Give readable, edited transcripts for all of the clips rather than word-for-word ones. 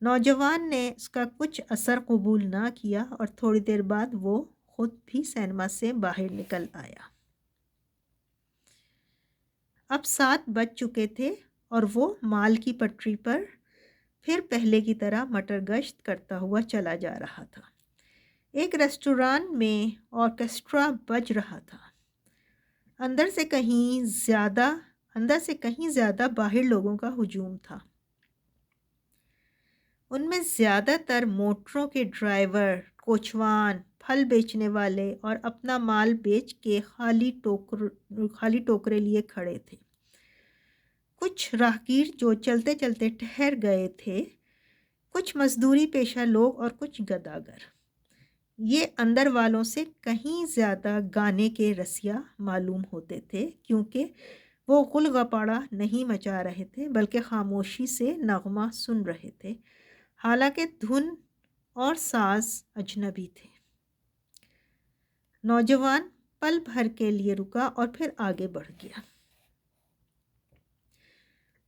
نوجوان نے اس کا کچھ اثر قبول نہ کیا اور تھوڑی دیر بعد وہ خود بھی سینما سے باہر نکل آیا۔ اب 7 بج چکے تھے اور وہ مال کی پٹری پر پھر پہلے کی طرح مٹر گشت کرتا ہوا چلا جا رہا تھا۔ ایک ریسٹوران میں آرکیسٹرا بج رہا تھا۔ اندر سے کہیں زیادہ باہر لوگوں کا ہجوم تھا۔ ان میں زیادہ تر موٹروں کے ڈرائیور، کوچوان، پھل بیچنے والے اور اپنا مال بیچ کے خالی ٹوکرے لیے کھڑے تھے۔ کچھ راہگیر جو چلتے چلتے ٹھہر گئے تھے، کچھ مزدوری پیشہ لوگ اور کچھ گداگر۔ یہ اندر والوں سے کہیں زیادہ گانے کے رسیا معلوم ہوتے تھے، کیونکہ وہ غل غپاڑہ نہیں مچا رہے تھے بلکہ خاموشی سے نغمہ سن رہے تھے، حالانکہ دھن اور ساز اجنبی تھے۔ نوجوان پل بھر کے لیے رکا اور پھر آگے بڑھ گیا۔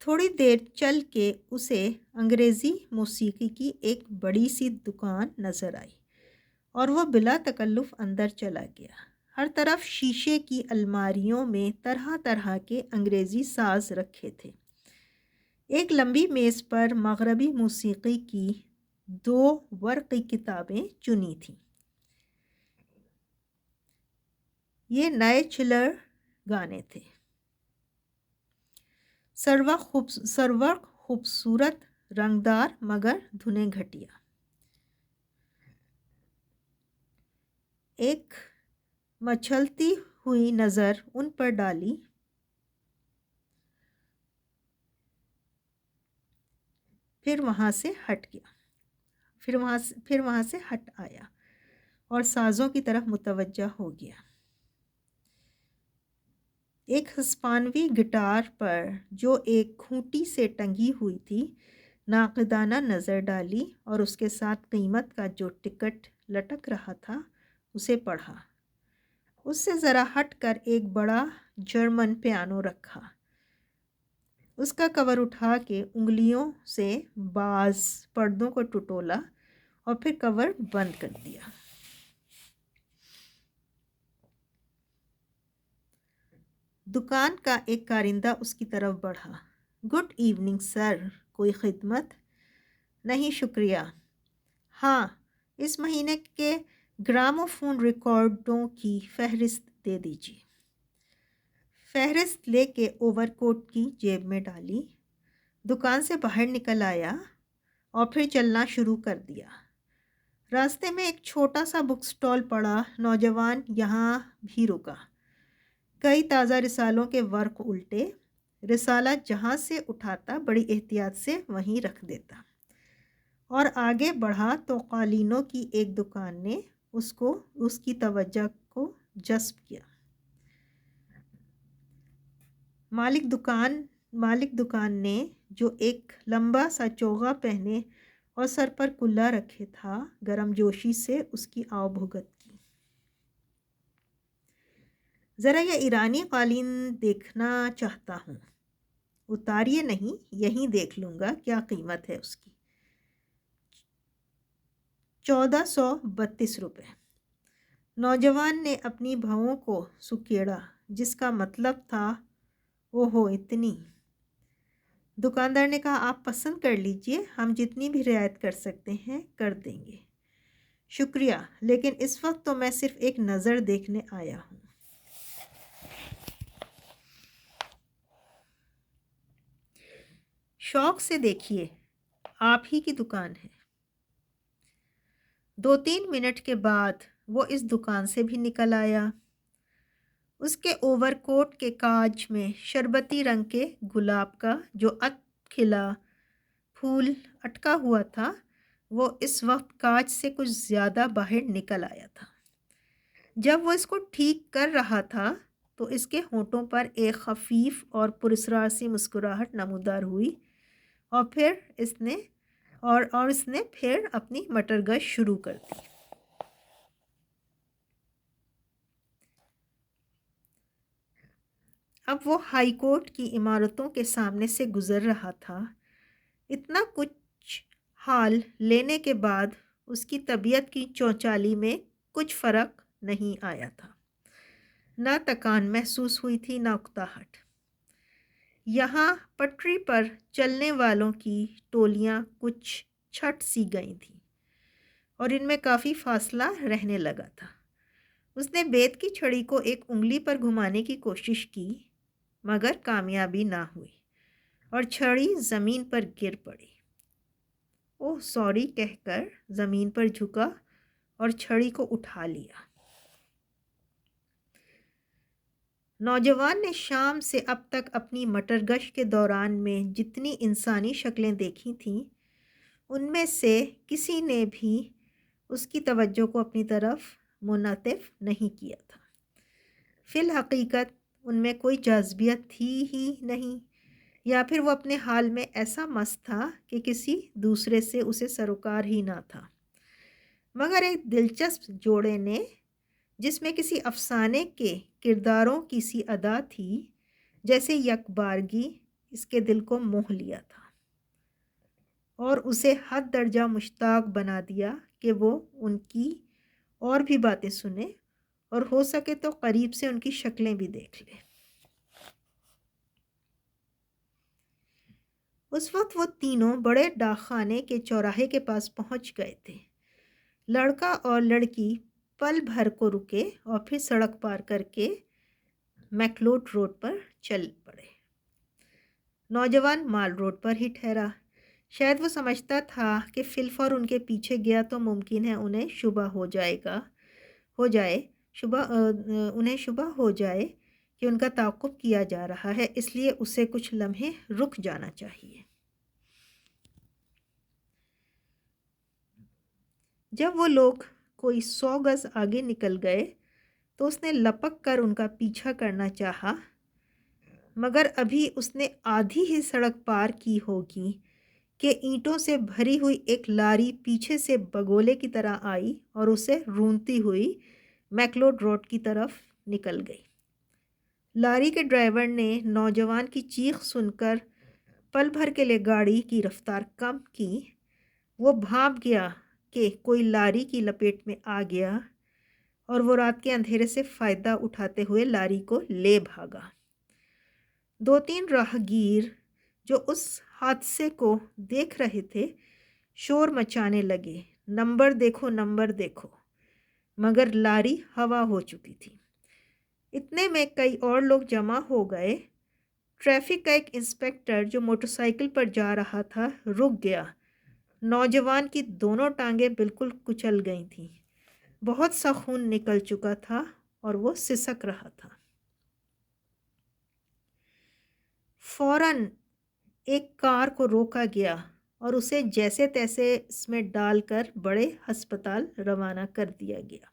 تھوڑی دیر چل کے اسے انگریزی موسیقی کی ایک بڑی سی دکان نظر آئی اور وہ بلا تکلف اندر چلا گیا۔ ہر طرف شیشے کی الماریوں میں طرح طرح کے انگریزی ساز رکھے تھے۔ ایک لمبی میز پر مغربی موسیقی کی 2 ورقی کتابیں چنی تھیں۔ یہ نئے چلر گانے تھے، سرور خوبصورت، رنگدار مگر دھنیں گھٹیا۔ ایک مچلتی ہوئی نظر ان پر ڈالی، پھر وہاں سے ہٹ آیا اور سازوں کی طرف متوجہ ہو گیا۔ ایک ہسپانوی گٹار پر جو ایک کھوٹی سے ٹنگی ہوئی تھی ناقدانہ نظر ڈالی اور اس کے ساتھ قیمت کا جو ٹکٹ لٹک رہا تھا اسے پڑھا۔ اس سے ذرا ہٹ کر ایک بڑا جرمن پیانو رکھا، اس کا کور اٹھا کے انگلیوں سے بعض پردوں کو ٹٹولا اور پھر کور بند کر دیا۔ دکان کا ایک کارندہ اس کی طرف بڑھا۔ گڈ ایوننگ سر، کوئی خدمت؟ نہیں شکریہ۔ ہاں، اس مہینے کے گراموفون ریکارڈوں کی فہرست دے دیجیے۔ فہرست لے کے اوور کوٹ کی جیب میں ڈالی، دکان سے باہر نکل آیا اور پھر چلنا شروع کر دیا۔ راستے میں ایک چھوٹا سا بک سٹال پڑا، نوجوان یہاں بھی رکا۔ کئی تازہ رسالوں کے ورق الٹے، رسالہ جہاں سے اٹھاتا بڑی احتیاط سے وہیں رکھ دیتا، اور آگے بڑھا تو قالینوں کی ایک دکان نے اس کی توجہ کو جذب کیا۔ مالک دکان نے، جو ایک لمبا سا چوغا پہنے اور سر پر کلا رکھے تھا، گرم جوشی سے اس کی آؤ بھگت کی۔ ذرا یہ ایرانی قالین دیکھنا چاہتا ہوں۔ اتاریے نہیں، یہیں دیکھ لوں گا کیا قیمت ہے اس کی۔ 1432 روپے۔ نوجوان نے اپنی بھووں کو سکیڑا، جس کا مطلب تھا اوہو اتنی۔ دکاندار نے کہا آپ پسند کر لیجئے، ہم جتنی بھی رعایت کر سکتے ہیں کر دیں گے۔ شکریہ، لیکن اس وقت تو میں صرف ایک نظر دیکھنے آیا ہوں۔ شوق سے دیکھیے، آپ ہی کی دکان ہے۔ 2-3 منٹ کے بعد وہ اس دکان سے بھی نکل آیا۔ اس کے اوور کوٹ کے کاج میں شربتی رنگ کے گلاب کا جو کھلا پھول اٹکا ہوا تھا، وہ اس وقت کاج سے کچھ زیادہ باہر نکل آیا تھا۔ جب وہ اس کو ٹھیک کر رہا تھا تو اس کے ہونٹوں پر ایک خفیف اور پراسرار سی مسکراہٹ نمودار ہوئی، اور اس نے پھر اپنی مٹر گشت شروع کر دی۔ اب وہ ہائی کورٹ کی عمارتوں کے سامنے سے گزر رہا تھا۔ اتنا کچھ حال لینے کے بعد اس کی طبیعت کی چونچالی میں کچھ فرق نہیں آیا تھا۔ نہ تکان محسوس ہوئی تھی، نہ اکتاہٹ۔ یہاں پٹری پر چلنے والوں کی ٹولیاں کچھ چھٹ سی گئی تھیں اور ان میں کافی فاصلہ رہنے لگا تھا۔ اس نے بیت کی چھڑی کو ایک انگلی پر گھمانے کی کوشش کی مگر کامیابی نہ ہوئی اور چھڑی زمین پر گر پڑی۔ اوہ سوری کہہ کر زمین پر جھکا اور چھڑی کو اٹھا لیا۔ نوجوان نے شام سے اب تک اپنی مٹر گشت کے دوران میں جتنی انسانی شکلیں دیکھی تھیں ان میں سے کسی نے بھی اس کی توجہ کو اپنی طرف منعطف نہیں کیا تھا۔ فی الحقیقت ان میں کوئی جاذبیت تھی ہی نہیں، یا پھر وہ اپنے حال میں ایسا مست تھا کہ کسی دوسرے سے اسے سروکار ہی نہ تھا۔ مگر ایک دلچسپ جوڑے نے، جس میں کسی افسانے کے کرداروں کی سی ادا تھی، جیسے یک بارگی اس کے دل کو موہ لیا تھا اور اسے حد درجہ مشتاق بنا دیا کہ وہ ان کی اور بھی باتیں سنے اور ہو سکے تو قریب سے ان کی شکلیں بھی دیکھ لے۔ اس وقت وہ تینوں بڑے ڈاک خانے کے چوراہے کے پاس پہنچ گئے تھے۔ لڑکا اور لڑکی پل بھر کو رکے اور پھر سڑک پار کر کے میکلوڈ روڈ پر چل پڑے۔ نوجوان مال روڈ پر ہی ٹھہرا۔ شاید وہ سمجھتا تھا کہ فی الفور ان کے پیچھے گیا تو ممکن ہے انہیں شبہ ہو جائے کہ ان کا تعاقب کیا جا رہا ہے، اس لیے اسے کچھ لمحے رک جانا چاہیے۔ جب وہ لوگ کوئی 100 گز آگے نکل گئے تو اس نے لپک کر ان کا پیچھا کرنا چاہا، مگر ابھی اس نے آدھی ہی سڑک پار کی ہوگی کہ اینٹوں سے بھری ہوئی ایک لاری پیچھے سے بگولے کی طرح آئی اور اسے رونتی ہوئی میکلوڈ روڈ کی طرف نکل گئی۔ لاری کے ڈرائیور نے نوجوان کی چیخ سن کر پل بھر کے لیے گاڑی کی رفتار کم کی۔ وہ بھانپ گیا کہ کوئی لاری کی لپیٹ میں آ گیا اور وہ رات کے اندھیرے سے فائدہ اٹھاتے ہوئے لاری کو لے بھاگا۔ 2-3 راہگیر جو اس حادثے کو دیکھ رہے تھے شور مچانے لگے، نمبر دیکھو نمبر دیکھو، مگر لاری ہوا ہو چکی تھی۔ اتنے میں کئی اور لوگ جمع ہو گئے۔ ٹریفک کا ایک انسپکٹر جو موٹر سائیکل پر جا رہا تھا رک گیا۔ نوجوان کی دونوں ٹانگیں بالکل کچل گئی تھیں، بہت سا خون نکل چکا تھا اور وہ سسک رہا تھا۔ فوراً ایک کار کو روکا گیا اور اسے جیسے تیسے اس میں ڈال کر بڑے ہسپتال روانہ کر دیا گیا۔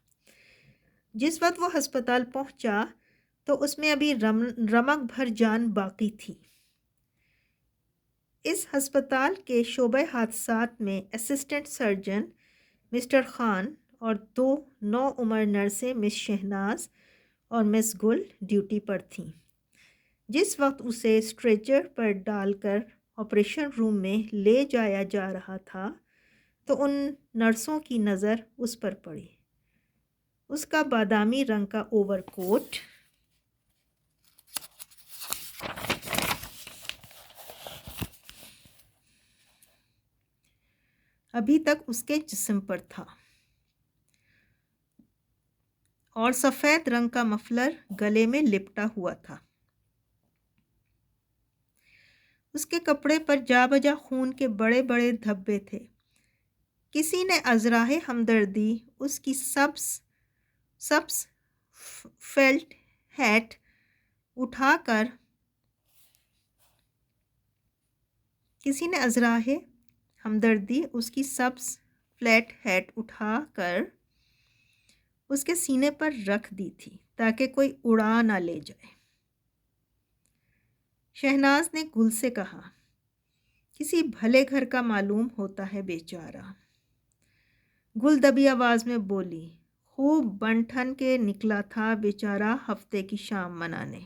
جس وقت وہ ہسپتال پہنچا تو اس میں ابھی رمق بھر جان باقی تھی۔ اس ہسپتال کے شعبہ حادثات میں اسسٹنٹ سرجن مسٹر خان اور 2 نوعمر نرسیں مس شہناز اور مس گل ڈیوٹی پر تھیں۔ جس وقت اسے اسٹریچر پر ڈال کر آپریشن روم میں لے جایا جا رہا تھا تو ان نرسوں کی نظر اس پر پڑی۔ اس کا بادامی رنگ کا اوور کوٹ ابھی تک اس کے جسم پر تھا اور سفید رنگ کا مفلر گلے میں لپٹا ہوا تھا۔ اس کے کپڑے پر جا بجا خون کے بڑے بڑے دھبے تھے۔ کسی نے ازراہ ہمدردی اس کی سبز فیلٹ ہیٹ اٹھا کر اس کے سینے پر رکھ دی تھی تاکہ کوئی اڑا نہ لے جائے۔ شہناز نے گل سے کہا، کسی بھلے گھر کا معلوم ہوتا ہے بیچارہ۔ گل دبی آواز میں بولی، خوب بن ٹھن کے نکلا تھا بیچارہ ہفتے کی شام منانے۔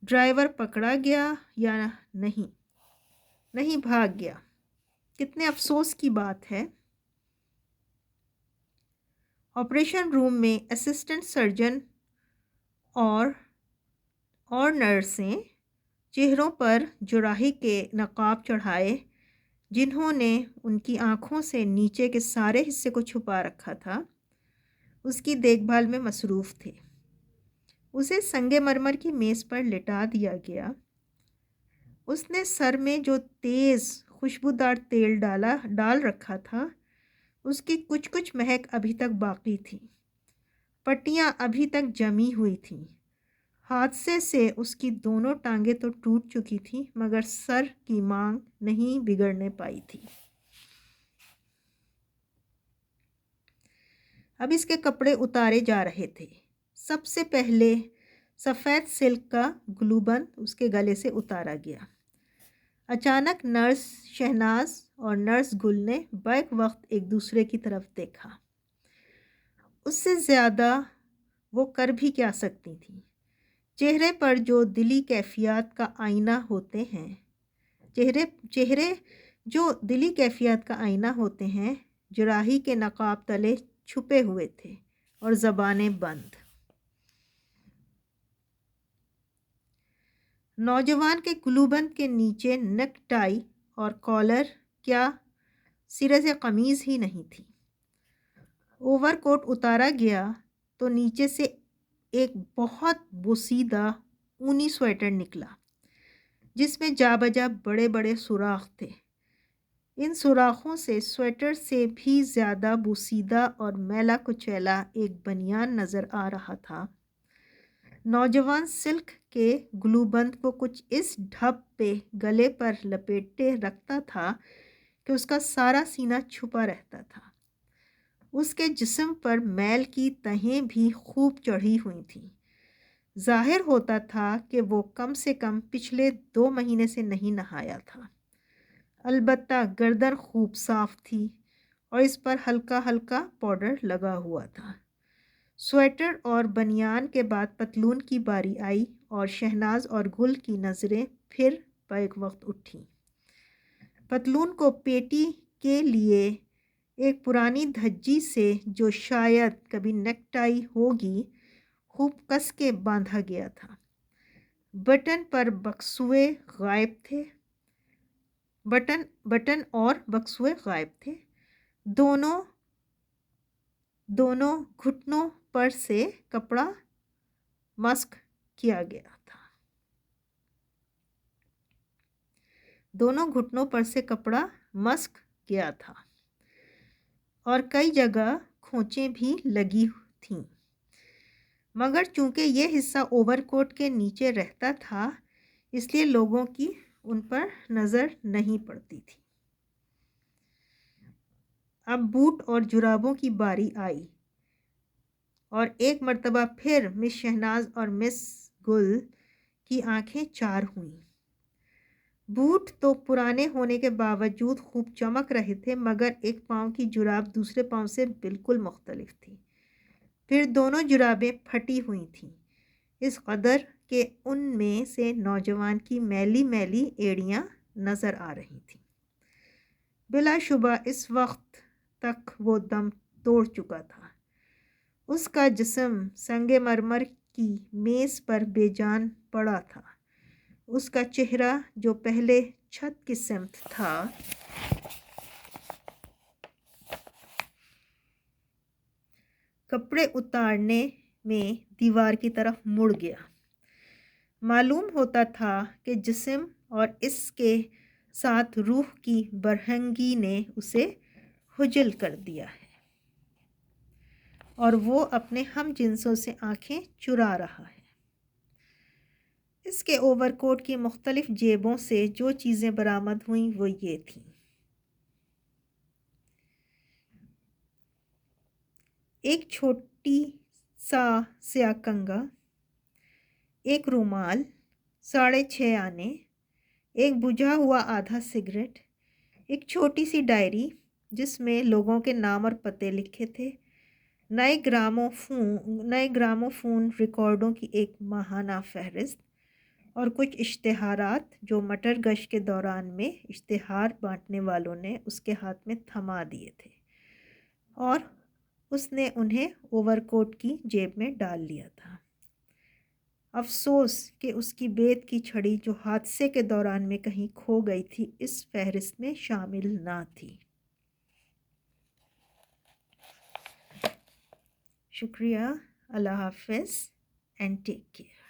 ڈرائیور پکڑا گیا یا نہیں؟ نہیں، بھاگ گیا۔ کتنے افسوس کی بات ہے۔ آپریشن روم میں اسسٹنٹ سرجن اور نرسیں چہروں پر جراحی کے نقاب چڑھائے جنہوں نے ان کی آنکھوں سے نیچے کے سارے حصے کو چھپا رکھا تھا، اس کی دیکھ بھال میں مصروف تھے۔ اسے سنگ مرمر کی میز پر لٹا دیا گیا۔ اس نے سر میں جو تیز خوشبودار تیل ڈال رکھا تھا، اس کی کچھ مہک ابھی تک باقی تھی۔ پٹیاں ابھی تک جمی ہوئی تھیں۔ حادثے سے اس کی دونوں ٹانگیں تو ٹوٹ چکی تھیں مگر سر کی مانگ نہیں بگڑنے پائی تھی۔ اب اس کے کپڑے اتارے جا رہے تھے۔ سب سے پہلے سفید سلک کا گلوبند اس کے گلے سے اتارا گیا۔ اچانک نرس شہناز اور نرس گل نے بیک وقت ایک دوسرے کی طرف دیکھا۔ اس سے زیادہ وہ کر بھی کیا سکتی تھیں؟ چہرے پر جو دلی کیفیات کا آئینہ ہوتے ہیں چہرے جو دلی کیفیات کا آئینہ ہوتے ہیں جراحی کے نقاب تلے چھپے ہوئے تھے اور زبانیں بند۔ نوجوان کے گلوبند کے نیچے نیک ٹائی اور کالر کیا سرے سے قمیض ہی نہیں تھی۔ اوور کوٹ اتارا گیا تو نیچے سے ایک بہت بوسیدہ اونی سویٹر نکلا جس میں جا بجا بڑے بڑے سوراخ تھے۔ ان سوراخوں سے سویٹر سے بھی زیادہ بوسیدہ اور میلا کچیلا ایک بنیان نظر آ رہا تھا۔ نوجوان سلک کے گلوبند کو کچھ اس ڈھب پہ گلے پر لپیٹے رکھتا تھا کہ اس کا سارا سینہ چھپا رہتا تھا۔ اس کے جسم پر میل کی تہیں بھی خوب چڑھی ہوئی تھیں۔ ظاہر ہوتا تھا کہ وہ کم سے کم پچھلے 2 مہینے سے نہیں نہایا تھا۔ البتہ گردن خوب صاف تھی اور اس پر ہلکا ہلکا پاؤڈر لگا ہوا تھا۔ سویٹر اور بنیان کے بعد پتلون کی باری آئی اور شہناز اور گل کی نظریں پھر بیک وقت اٹھیں۔ پتلون کو پیٹی کے لیے ایک پرانی دھجی سے جو شاید کبھی نیک ٹائی ہوگی خوب کس کے باندھا گیا تھا۔ بٹن اور بکسوے غائب تھے۔ دونوں گھٹنوں پر سے کپڑا مسک کیا تھا اور کئی جگہ کھوچیں بھی لگی تھیں، مگر چونکہ یہ حصہ اوور کوٹ کے نیچے رہتا تھا اس لیے لوگوں کی ان پر نظر نہیں پڑتی تھی۔ اب بوٹ اور جرابوں کی باری آئی اور ایک مرتبہ پھر مس شہناز اور مس گل کی آنکھیں چار ہوئیں۔ بوٹ تو پرانے ہونے کے باوجود خوب چمک رہے تھے مگر ایک پاؤں کی جراب دوسرے پاؤں سے بالکل مختلف تھی۔ پھر دونوں جرابیں پھٹی ہوئی تھیں اس قدر کہ ان میں سے نوجوان کی میلی میلی ایڑیاں نظر آ رہی تھیں۔ بلا شبہ اس وقت تک وہ دم توڑ چکا تھا۔ اس کا جسم سنگ مرمر کی میز پر بے جان پڑا تھا۔ اس کا چہرہ جو پہلے چھت کی سمت تھا کپڑے اتارنے میں دیوار کی طرف مڑ گیا۔ معلوم ہوتا تھا کہ جسم اور اس کے ساتھ روح کی برہنگی نے اسے خجل کر دیا ہے اور وہ اپنے ہم جنسوں سے آنکھیں چرا رہا ہے۔ اس کے اوور کوٹ کی مختلف جیبوں سے جو چیزیں برآمد ہوئیں وہ یہ تھیں: ایک چھوٹی سا سیاہ کنگا، ایک رومال، 6.5 آنے، ایک بجھا ہوا آدھا سگریٹ، ایک چھوٹی سی ڈائری جس میں لوگوں کے نام اور پتے لکھے تھے، نئے گراموفون ریکارڈوں کی ایک ماہانہ فہرست، اور کچھ اشتہارات جو مٹر گشت کے دوران میں اشتہار بانٹنے والوں نے اس کے ہاتھ میں تھما دیے تھے اور اس نے انہیں اوور کوٹ کی جیب میں ڈال لیا تھا۔ افسوس کہ اس کی بیت کی چھڑی جو حادثے کے دوران میں کہیں کھو گئی تھی اس فہرست میں شامل نہ تھی۔ شکریہ، اللہ حافظ اینڈ ٹیک کیئر۔